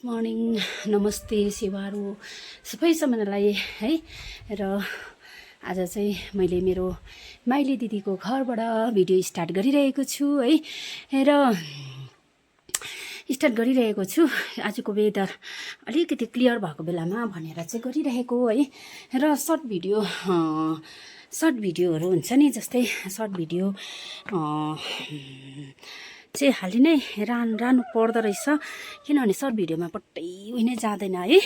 Morning नमस्ते सेवाहरू सबै सबैजनालाई है। र आज चाहिँ मैले मेरो माइली दिदीको घरबाट भिडियो स्टार्ट गरिरहेको छु है। र स्टार्ट गरिरहेको छु। आजको वेदर अलिकति क्लियर भएको बेलामा भनेर चाहिँ गरिरहेको है। र सर्ट भिडियोहरू हुन्छ नि, जस्तै सर्ट भिडियो चाहिँ हालि नै रानु पर्दो रहेछ, किनभने सर्ट भिडियोमा पट्टै उयो नै जाँदैन है।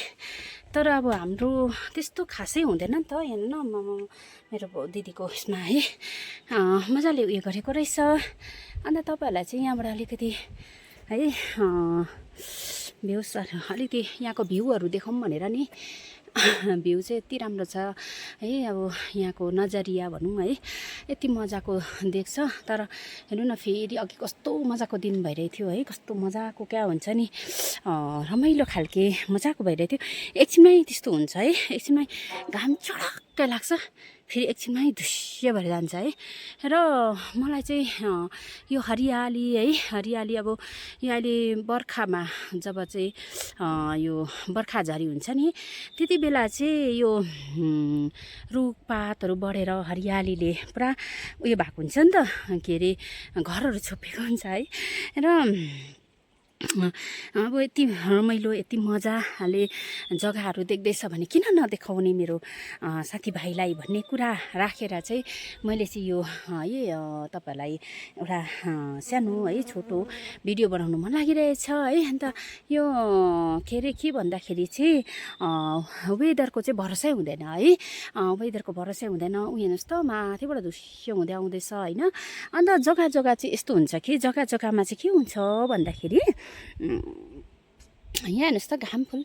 तर अब हाम्रो त्यस्तो खासै हुँदैन नि त, हेर्नु न मेरो दिदीको उसमा है मजाले उयो गरेको रहेछ। अन्त तपाईँहरूलाई चाहिँ यहाँबाट अलिकति है भ्युस अलिकति यहाँको भ्यूहरू देखाउँ भनेर नि। भ्यू चाहिँ यति राम्रो छ है, अब यहाँको नजरिया भनौँ है, यति मजाको देख्छ। तर हेर्नु न, फेरि अघि कस्तो मजाको दिन भइरहेको थियो है, कस्तो मजाको क्या हुन्छ नि, रमाइलो खालके मजाको भइरहेको थियो। एकछिनमै त्यस्तो हुन्छ है, एकछिनमै घाम चडक्कै लाग्छ, फेरि एकछिनमै धुस्स भएर जान्छ है। र मलाई चाहिँ यो हरियाली है, हरियाली अब यो अहिले बर्खामा जब चाहिँ यो बर्खा झरी हुन्छ नि, त्यति बेला चाहिँ यो रुखपातहरू बढेर हरियालीले पुरा उयो भएको हुन्छ नि त, के अरे घरहरू छोपेको हुन्छ है। र अब यति रमाइलो यति मजाले जग्गाहरू देख्दैछ भने किन नदेखाउने मेरो साथीभाइलाई भन्ने कुरा राखेर चाहिँ मैले चाहिँ यो है तपाईँहरूलाई एउटा सानो है छोटो भिडियो बनाउनु मन लागिरहेछ है। अन्त यो के अरे के भन्दाखेरि चाहिँ वेदरको चाहिँ भरोसै हुँदैन है, वेदरको भरोसै हुँदैन। उयो हेर्नुहोस् त, माथिबाट धुस्यो हुँदै आउँदैछ होइन। अन्त जग्गा जग्गा चाहिँ यस्तो हुन्छ कि जग्गा जग्गामा चाहिँ के हुन्छ भन्दाखेरि यहाँ हेर्नुहोस् त, घाम फुल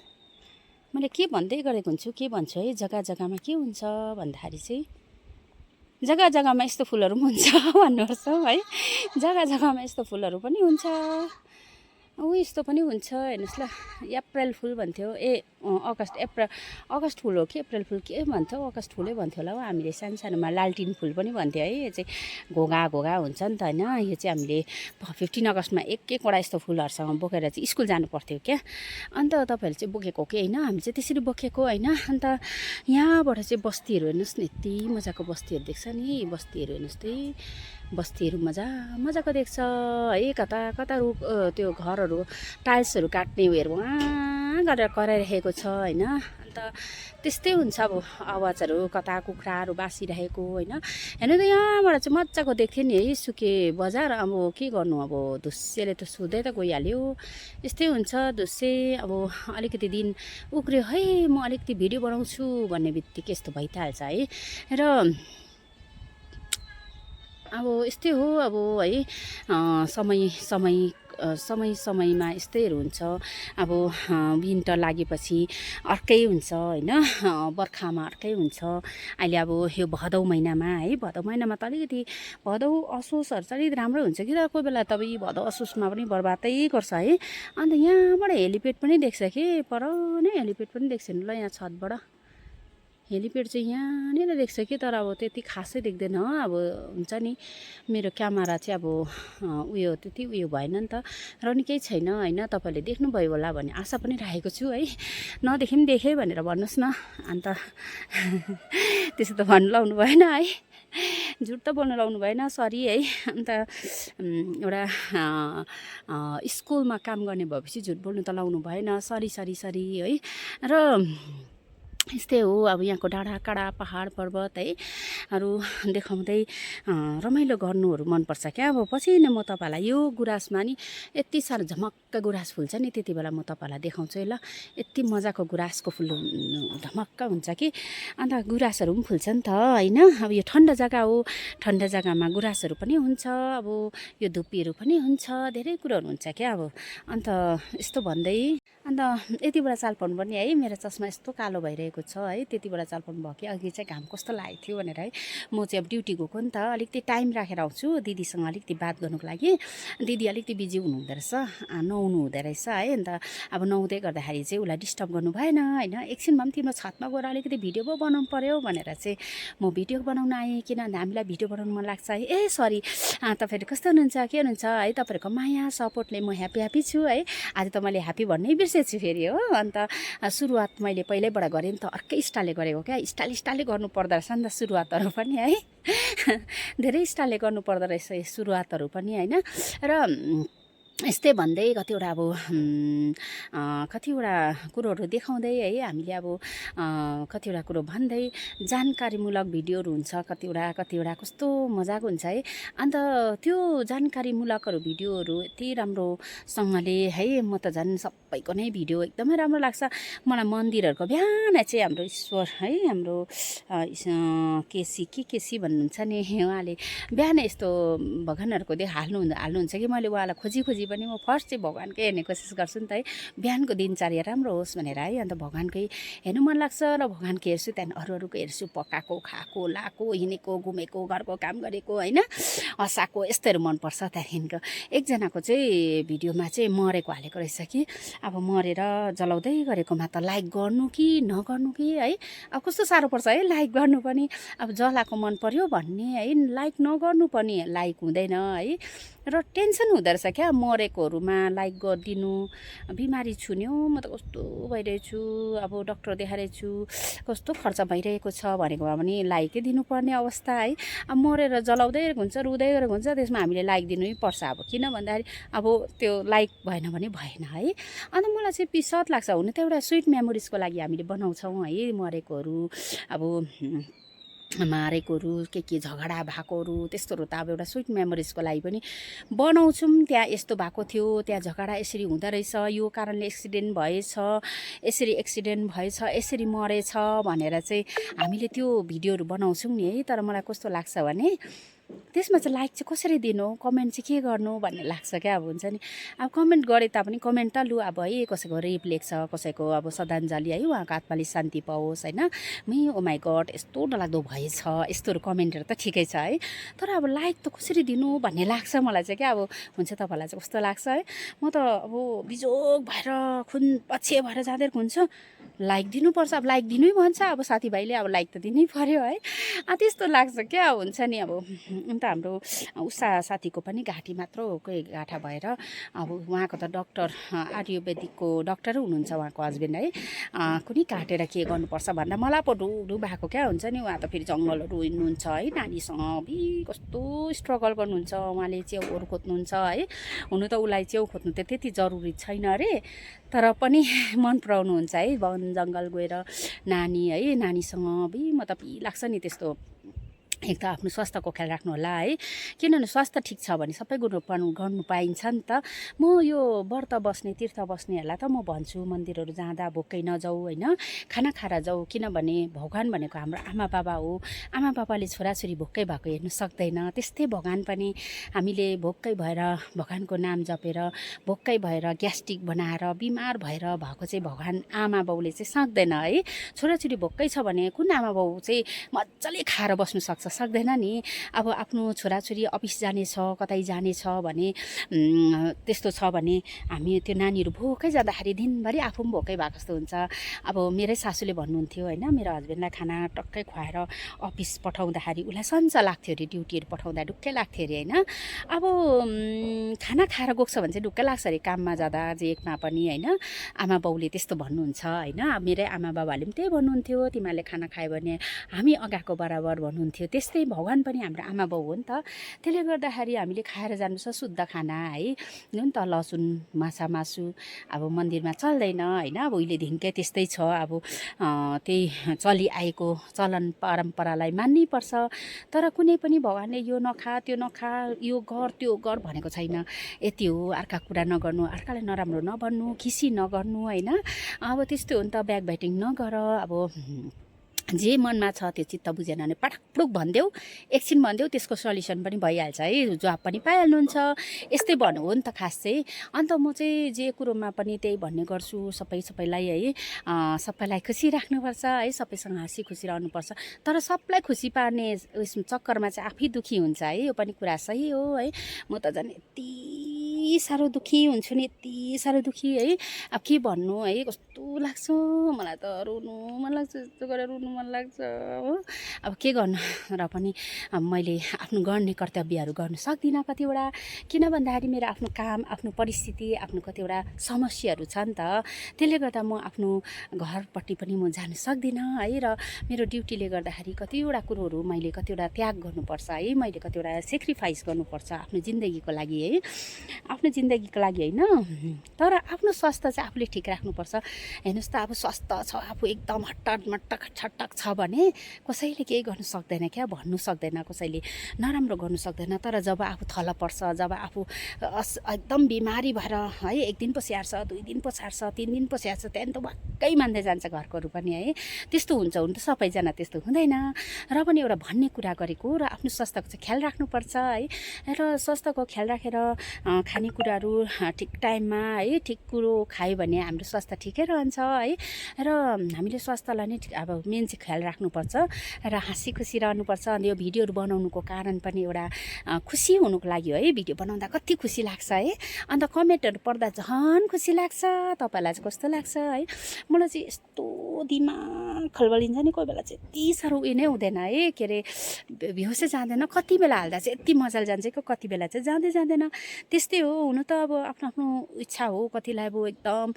मैले के भन्दै गरेको हुन्छु, के भन्छु है, जग्गा जग्गामा के हुन्छ भन्दाखेरि चाहिँ जग्गा जग्गामा यस्तो फुलहरू पनि हुन्छ भन्नुपर्छ है। जग्गा जग्गामा यस्तो फुलहरू पनि हुन्छ, यस्तो पनि हुन्छ। हेर्नुहोस् ल, अप्रेल फुल भन्थ्यो, अगस्त फुल हो कि अप्रेल फुल के भन्थ्यो, अगस्त फुलै भन्थ्यो होला हौ हामीले सानो सानोमा। लालटिन फुल पनि भन्थ्यो है, यो चाहिँ घोगा हुन्छ नि त होइन। यो चाहिँ हामीले 15 अगस्तमा एकवटा यस्तो फुलहरूसँग बोकेर चाहिँ स्कुल जानु पर्थ्यो क्या। अन्त तपाईँहरूले चाहिँ बोकेको कि होइन, हामी चाहिँ त्यसरी बोकेको होइन। अन्त यहाँबाट चाहिँ बस्तीहरू हेर्नुहोस् न, यति मजाको बस्तीहरू देख्छ नि, बस्तीहरू हेर्नुहोस् त, बस्तीहरू मजाको देख्छ है। कता कता रुख त्यो घरहरू टाइल्सहरू काट्ने उयोहरू वहाँ गरेर कराइरहेको छ होइन। अन्त त्यस्तै हुन्छ अब आवाजहरू, कता कुखुराहरू बासिरहेको होइन। हेर्नु त, यहाँबाट चाहिँ मजाको देख्थ्यो नि है सुके बजार। अब के गर्नु, अब धुस्सेले त सुत्दै त गइहाल्यो, यस्तै हुन्छ धुस्से। अब अलिकति दिन उक्रियो है, म अलिकति भिडियो बनाउँछु भन्ने बित्तिकै यस्तो भइ त हाल्छ है। र अब यस्तै हो अब है, समयमा यस्तैहरू हुन्छ। अब विन्टर लागेपछि अर्कै हुन्छ होइन, बर्खामा अर्कै हुन्छ। अहिले अब यो भदौ महिनामा है, भदौ महिनामा त अलिकति भदौ असोजहरू चाहिँ अलिकति राम्रै हुन्छ कि, तर कोही बेला त भदौ असोजमा पनि बर्बादै गर्छ है। अन्त यहाँबाट हेलिप्याड पनि देख्छ कि, पर नै हेलिप्याड पनि देख्छ नि ल, यहाँ छतबाट हेलिप्याड चाहिँ यहाँनिर देख्छ कि, तर अब त्यति खासै देख्दैन। अब हुन्छ नि, मेरो क्यामेरा चाहिँ अब उयो त्यति उयो भएन नि त, र नि केही छैन होइन। तपाईँहरूले देख्नुभयो होला भन्ने आशा पनि राखेको छु है। नदेखे पनि देखेँ भनेर भन्नुहोस् न। अन्त त्यसो त भन्नु लाउनु भएन है, झुट त बोल्नु लाउनु भएन, सरी है। अन्त एउटा स्कुलमा काम गर्ने भएपछि झुट बोल्नु त लाउनु भएन, सरी है। र यस्तै हो, अब यहाँको डाँडाकाँडा पहाड पर्वत है हरू देखाउँदै रमाइलो गर्नुहरू मनपर्छ क्या। अब पछि नै म तपाईँलाई यो गुराँसमा नि यति साह्रो झमक्क गुराँस फुल्छ नि, त्यति बेला म तपाईँलाई देखाउँछु है ल। यति मजाको गुराँसको फुल धमक्क हुन्छ कि। अन्त गुराँसहरू पनि फुल्छ नि त होइन। अब यो ठन्डा जग्गा हो, ठन्डा जग्गामा गुराँसहरू पनि हुन्छ, अब यो धुप्पीहरू पनि हुन्छ, धेरै कुरोहरू हुन्छ क्या। अब अन्त यस्तो भन्दै अन्त यति बेला चाल पाउनु पर्ने है, मेरो चस्मा यस्तो कालो भइरहेको छ है, त्यति बेला चाल पाउनु भयो कि अघि चाहिँ घाम कस्तो लागेको थियो भनेर है। म चाहिँ अब ड्युटी गएको नि त, अलिकति टाइम राखेर आउँछु दिदीसँग अलिकति बात गर्नुको लागि। दिदी अलिकति बिजी हुनुहुँदो रहेछ, नुहाउनु हुँदो रहेछ है। अन्त अब नुहाउँदै गर्दाखेरि चाहिँ उसलाई डिस्टर्ब गर्नु भएन होइन। एकछिनमा पनि तिम्रो छतमा गएर अलिकति भिडियो पो बनाउनु पऱ्यो भनेर चाहिँ म भिडियो बनाउन आएँ, किनभने हामीलाई भिडियो बनाउनु मन लाग्छ है। सरी, तपाईँहरू कस्तो हुनुहुन्छ, के हुनुहुन्छ है, तपाईँहरूको माया सपोर्टले म ह्याप्पी छु है। आज त मैले ह्याप्पी भन्नै बिर्सेँ बिर्सेछु फेरि हो। अन्त सुरुवात मैले पहिल्यैबाट गरेँ नि त, अर्कै स्टाइलले गरेको क्या, स्टाइलले गर्नु पर्दो रहेछ नि त सुरुवातहरू पनि है। धेरै स्टाइलले गर्नु पर्दो रहेछ सुरुवातहरू पनि होइन। र यस्तै भन्दै कतिवटा अब कतिवटा कुरोहरू देखाउँदै है हामीले अब कतिवटा कुरो भन्दै जानकारीमूलक भिडियोहरू हुन्छ कतिवटा कस्तो मजाको हुन्छ है। अन्त त्यो जानकारीमूलकहरू भिडियोहरू यति राम्रोसँगले है, म त झन् सबैको नै भिडियो एकदमै राम्रो लाग्छ मलाई। मन्दिरहरूको बिहान चाहिँ हाम्रो ईश्वर है, हाम्रो केसी भन्नुहुन्छ नि, उहाँले बिहान यस्तो भगवानहरूको हाल्नुहुन्छ कि मैले उहाँलाई खोजी पनि म फर्स्ट चाहिँ भगवानकै हेर्ने कोसिस गर्छु नि त है। बिहानको दिनचर्या राम्रो होस् भनेर है। अन्त भगवानकै हेर्नु मन लाग्छ र भगवानको हेर्छु, त्यहाँदेखि अरूको हेर्छु, पकाएको खाएको लाएको हिँडेको घुमेको घरको काम गरेको होइन, हँसाएको यस्तोहरू मनपर्छ। त्यहाँदेखिको एकजनाको चाहिँ भिडियोमा चाहिँ मरेको हालेको रहेछ कि, अब मरेर जलाउँदै गरेकोमा त लाइक गर्नु कि नगर्नु कि है। अब कस्तो साह्रो पर्छ है लाइक गर्नु पनि, अब जलाएको मन पर्यो भन्ने है, लाइक नगर्नु पनि लाइक हुँदैन है। र टेन्सन हुँदो रहेछ क्या मरेकोहरूमा लाइक गरिदिनु। बिमारी छु नि हौ म त, कस्तो भइरहेछु, अब डक्टर देखाइरहेको छु, कस्तो खर्च भइरहेको छ भनेकोमा पनि लाइकै दिनुपर्ने अवस्था है। अब मरेर जलाउँदै गरेको हुन्छ, रुँदै गरेको हुन्छ, त्यसमा हामीले लाइक दिनै पर्छ। अब किन भन्दाखेरि अब त्यो लाइक भएन भने भएन है। अन्त मलाई चाहिँ पिसत लाग्छ। हुन त एउटा स्विट मेमोरिजको लागि हामीले बनाउँछौँ है, मरेकोहरू अब मारेकोहरू के झगडा भएकोहरू त्यस्तोहरू त अब एउटा स्विट मेमोरिजको लागि पनि बनाउँछौँ। त्यहाँ यस्तो भएको थियो, त्यहाँ झगडा यसरी हुँदो रहेछ, यो कारणले एक्सिडेन्ट भएछ, यसरी मरेछ भनेर चाहिँ हामीले त्यो भिडियोहरू बनाउँछौँ नि है। तर मलाई कस्तो लाग्छ भने त्यसमा चाहिँ लाइक चाहिँ कसरी दिनु, कमेन्ट चाहिँ के गर्नु भन्ने लाग्छ क्या। अब हुन्छ नि, अब कमेन्ट गरे तापनि कमेन्ट त लु अब है, कसैको रेप लेख्छ, कसैको अब श्रद्धाञ्जली है, उहाँको आत्माले शान्ति पाओस् होइन, ओ माई गड यस्तो डरलाग्दो भएछ, यस्तोहरू कमेन्टहरू त ठिकै छ है। तर अब लाइक त कसरी दिनु भन्ने लाग्छ मलाई चाहिँ क्या। अब हुन्छ तपाईँलाई चाहिँ कस्तो लाग्छ है। म त अब बिजोग भएर खुन पछि भएर जाँदै हुन्छ, लाइक दिनुपर्छ, अब लाइक दिनै भन्छ, अब साथीभाइले अब लाइक त दिनै पर्यो है। त्यस्तो लाग्छ क्या। हुन्छ नि अब अन्त हाम्रो उषा साथीको पनि घाँटी मात्र कोही गाँठा भएर अब उहाँको त डक्टर आयुर्वेदिकको डक्टरै हुनुहुन्छ उहाँको हस्बेन्ड है। कुनै काटेर के गर्नुपर्छ भन्दा मलाई पो ढुढु भएको क्या। हुन्छ नि उहाँ त फेरि जङ्गलहरू हिँड्नुहुन्छ है, नानीसँग कस्तो स्ट्रगल गर्नुहुन्छ उहाँले, च्याउहरू खोज्नुहुन्छ है। हुनु त उसलाई च्याउ खोज्नु त त्यति जरुरी छैन अरे, तर पनि मन पराउनुहुन्छ है, वन जङ्गल गएर नानीसँग म त लाग्छ नि त्यस्तो। एक त आफ्नो स्वास्थ्यको ख्याल राख्नु होला है, किनभने स्वास्थ्य ठिक छ भने सबै कुरो गर्नु पाइन्छ नि त। म यो व्रत बस्ने तीर्थ बस्नेहरूलाई त म भन्छु मन्दिरहरू जाँदा भोकै नजाऊ होइन, खाना खाएर जाऊ। किनभने भगवान भनेको हाम्रो आमा बाबा हो, आमा बाबाले छोराछोरी भोकै भएको हेर्नु सक्दैन, त्यस्तै भगवान पनि हामीले भोकै भएर भगवानको नाम जपेर भोकै भएर ग्यास्ट्रिक बनाएर बिमार भएर भएको चाहिँ भगवान आमा बाउले चाहिँ सक्दैन है। छोराछोरी भोकै छ भने कुन आमा बाउ चाहिँ मजाले खाएर बस्नु सक्दैन नि। अब आफ्नो छोराछोरी अफिस जानेछ कतै जानेछ भने त्यस्तो छ भने हामी त्यो नानीहरू भोकै जाँदाखेरि दिनभरि आफू पनि भोकै भएको जस्तो हुन्छ। अब मेरै सासूले भन्नुहुन्थ्यो होइन, मेरो हस्बेन्डलाई खाना टक्कै खुवाएर अफिस पठाउँदाखेरि उसलाई सन्च लाग्थ्यो अरे, ड्युटीहरू पठाउँदा ढुक्कै लाग्थ्यो अरे होइन। अब खाना खाएर गएको छ भने चाहिँ ढुक्कै लाग्छ अरे काममा जाँदा जेमा पनि होइन। आमा बाउले त्यस्तो भन्नुहुन्छ होइन, मेरै आमा बाबाले पनि त्यही भन्नुहुन्थ्यो, तिमीहरूले खाना खायो भने हामी अगाएको बराबर भन्नुहुन्थ्यो। त्यस्तै भगवान पनि हाम्रो आमा बाउ हो नि त। त्यसले गर्दाखेरि हामीले खाएर जानुपर्छ शुद्ध खाना है, जुन त लसुन माछा मासु अब मन्दिरमा चल्दैन होइन। अब उहिलेदेखिकै त्यस्तै छ, अब त्यही चलिआएको चलन परम्परालाई मान्नै पर्छ। तर कुनै पनि भगवानले यो नखा त्यो नखा यो गर त्यो गर भनेको छैन। यति हो, अर्का कुरा नगर्नु, अर्कालाई नराम्रो नभन्नु, खिसी नगर्नु होइन। अब त्यस्तो हो नि त, ब्याक बाइटिङ नगर। अब जे मनमा छ त्यो चित्त बुझेन भने पटकपुक भनिदेऊ, एकछिन भनिदेऊ, त्यसको सल्युसन पनि भइहाल्छ है, जवाब पनि पाइहाल्नुहुन्छ। यस्तै भन्नु हो नि त खास चाहिँ। अन्त म चाहिँ जे कुरोमा पनि त्यही भन्ने गर्छु, सबैलाई है, सबैलाई खुसी राख्नुपर्छ है, सबैसँग हाँसी खुसी रहनुपर्छ। तर सबलाई खुसी पार्ने उस चक्करमा चाहिँ आफै दुखी हुन्छ है, यो पनि कुरा सही हो है। म त झन् यति साह्रो दुःखी हुन्छु नि, यति साह्रो दुःखी है। अब के भन्नु है, कस्तो लाग्छ मलाई त, रुनु मन लाग्छ, यस्तो गरेर रुनु मन लाग्छ हो। अब के गर्नु र पनि मैले आफ्नो गर्ने कर्तव्यहरू गर्न सक्दिनँ कतिवटा, किन भन्दाखेरि मेरो आफ्नो काम, आफ्नो परिस्थिति, आफ्नो कतिवटा समस्याहरू छ नि त। त्यसले गर्दा म आफ्नो घरपट्टि पनि म जान सक्दिनँ है। र मेरो ड्युटीले गर्दाखेरि कतिवटा कुरोहरू मैले कतिवटा त्याग गर्नुपर्छ है, मैले कतिवटा सेक्रिफाइस गर्नुपर्छ आफ्नो जिन्दगीको लागि है, आफ्नो जिन्दगीको लागि होइन। तर आफ्नो स्वास्थ्य चाहिँ आफूले ठिक राख्नुपर्छ। हेर्नुहोस् त, अब स्वास्थ्य छ, आफू एकदम हट्टट मट्टक छटक छ भने कसैले केही गर्नु सक्दैन क्या, भन्नु सक्दैन, कसैले नराम्रो गर्नु सक्दैन। तर जब आफू थल पर्छ, जब आफू एकदम बिमारी भएर है, 1 दिन पो स्याहार्छ, 2 दिन पो स्याहार्छ, 3 दिन पो स्याहार्छ, त्यहाँदेखि त वाक्कै मान्दै जान्छ घरकोहरू पनि है। त्यस्तो हुन्छ, हुन त सबैजना त्यस्तो हुँदैन। र पनि एउटा भन्ने कुरा गरेको, र आफ्नो स्वास्थ्यको चाहिँ ख्याल राख्नुपर्छ है। र स्वास्थ्यको ख्याल राखेर खानेकुराहरू ठिक टाइममा है, ठिक कुरो खायो भने हाम्रो स्वास्थ्य ठिकै रहन्छ है। र हामीले स्वास्थ्यलाई नै अब मेन चाहिँ ख्याल राख्नुपर्छ र हाँसी खुसी रहनुपर्छ। अनि यो भिडियोहरू बनाउनुको कारण पनि एउटा खुसी हुनुको लागि हो है। भिडियो बनाउँदा कति खुसी लाग्छ है, अन्त कमेन्टहरू पढ्दा झन् खुसी लाग्छ। तपाईँलाई चाहिँ कस्तो लाग्छ है? मलाई चाहिँ यस्तो दिमाग खलबलिन्छ नि कोही बेला चाहिँ, यति साह्रो उयो नै हुँदैन है, के अरे भ्युसै जाँदैन। कति बेला हाल्दा चाहिँ यति मजाले जान्छ कि कति बेला चाहिँ जाँदैन। त्यस्तै हो, हुनु त अब आफ्नो आफ्नो इच्छा हो। कतिलाई अब एकदम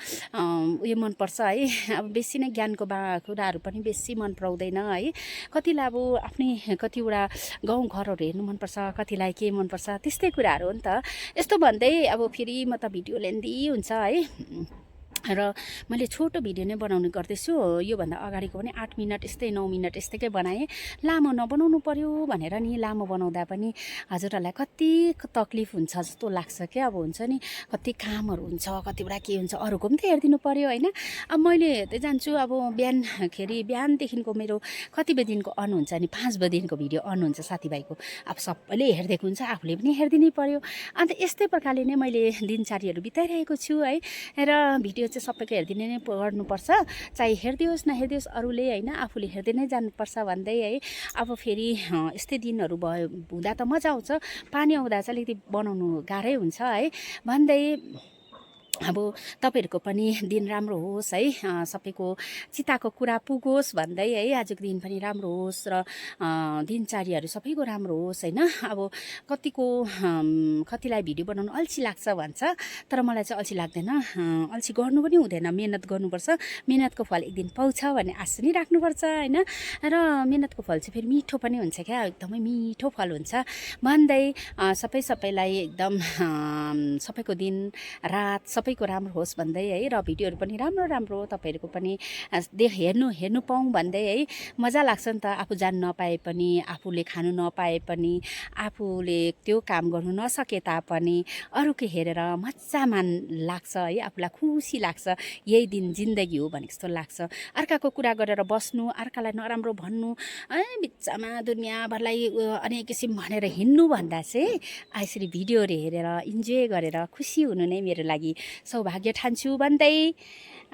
उयो मनपर्छ है, अब बेसी नै ज्ञानको कुराहरू पनि बेसी मन पराउँदैन है। कतिलाई अब आफ्नै कतिवटा गाउँघरहरू हेर्नु मनपर्छ, कतिलाई के मनपर्छ, त्यस्तै कुराहरू हो नि त। यस्तो भन्दै अब फेरि म त भिडियो लेन्दी हुन्छ है। र मैले छोटो भिडियो नै बनाउने गर्दैछु। योभन्दा अगाडिको पनि 8 मिनट यस्तै 9 मिनट यस्तैकै बनाएँ। लामो नबनाउनु पर्यो भनेर नि, लामो बनाउँदा पनि हजुरहरूलाई कति तकलिफ हुन्छ जस्तो लाग्छ क्या। अब हुन्छ नि, कति कामहरू हुन्छ, कतिवटा के हुन्छ, अरूको पनि त हेरिदिनु पर्यो होइन। अब मैले हेर्दै जान्छु, अब बिहानदेखिको मेरो कति बजीदेखिको अन हुन्छ नि, 5 बजीदेखिको भिडियो अन हुन्छ साथीभाइको। अब सबैले हेरिदिएको हुन्छ, आफूले पनि हेरिदिनै पर्यो। अन्त यस्तै प्रकारले नै मैले दिनचर्याहरू बिताइरहेको छु है। र भिडियो चाहिँ सबैको हेरिदिने नै गर्नुपर्छ, चाहे हेरिदियोस् नहेरिदियोस् अरूले होइन, आफूले हेर्दै नै जानुपर्छ भन्दै है। अब फेरि यस्तै दिनहरू भयो हुँदा त मजा आउँछ, पानी आउँदा चाहिँ अलिकति बनाउनु गाह्रै हुन्छ है भन्दै, अब तपाईँहरूको पनि दिन राम्रो होस् है, सबैको चिताको कुरा पुगोस् भन्दै है। आजको दिन पनि राम्रो होस् र दिनचर्याहरू सबैको राम्रो होस् होइन। अब कतिलाई भिडियो बनाउनु अल्छी लाग्छ भन्छ, तर मलाई चाहिँ अल्छी लाग्दैन। अल्छी गर्नु पनि हुँदैन, मिहिनेत गर्नुपर्छ। मिहिनेतको फल एक दिन पाउँछ भन्ने आश पनि राख्नुपर्छ होइन। र मिहिनेतको फल चाहिँ फेरि मिठो पनि हुन्छ क्या, एकदमै मिठो फल हुन्छ भन्दै सबैलाई एकदम सबैको दिन रात सबैको राम्रो होस् भन्दै है। र भिडियोहरू पनि राम्रो तपाईँहरूको पनि हेर्नु पाऊँ भन्दै है। मजा लाग्छ नि त, आफू जानु नपाए पनि, आफूले खानु नपाए पनि, आफूले त्यो काम गर्नु नसके तापनि अरूको हेरेर मजा लाग्छ है, आफूलाई खुसी लाग्छ। यही दिन जिन्दगी हो भने जस्तो लाग्छ। अर्काको कुरा गरेर बस्नु, अर्कालाई नराम्रो भन्नु, बिचमा दुनियाँभरलाई अनेक किसिम भनेर हिँड्नु भन्दा चाहिँ यसरी भिडियोहरू हेरेर इन्जोय गरेर खुसी हुनु नै मेरो लागि सौभाग्य ठान्छु भन्दै,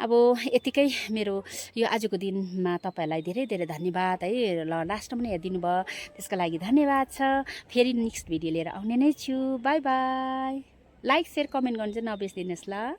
अब यतिकै मेरो यो आजको दिनमा तपाईँहरूलाई धेरै धन्यवाद है। ल लास्टमा पनि हेरिदिनु भयो, त्यसको लागि धन्यवाद छ। फेरि नेक्स्ट भिडियो लिएर आउने नै छु। By by. Like share comment गर्नु चाहिँ नबिर्सिदिनुहोस् ल।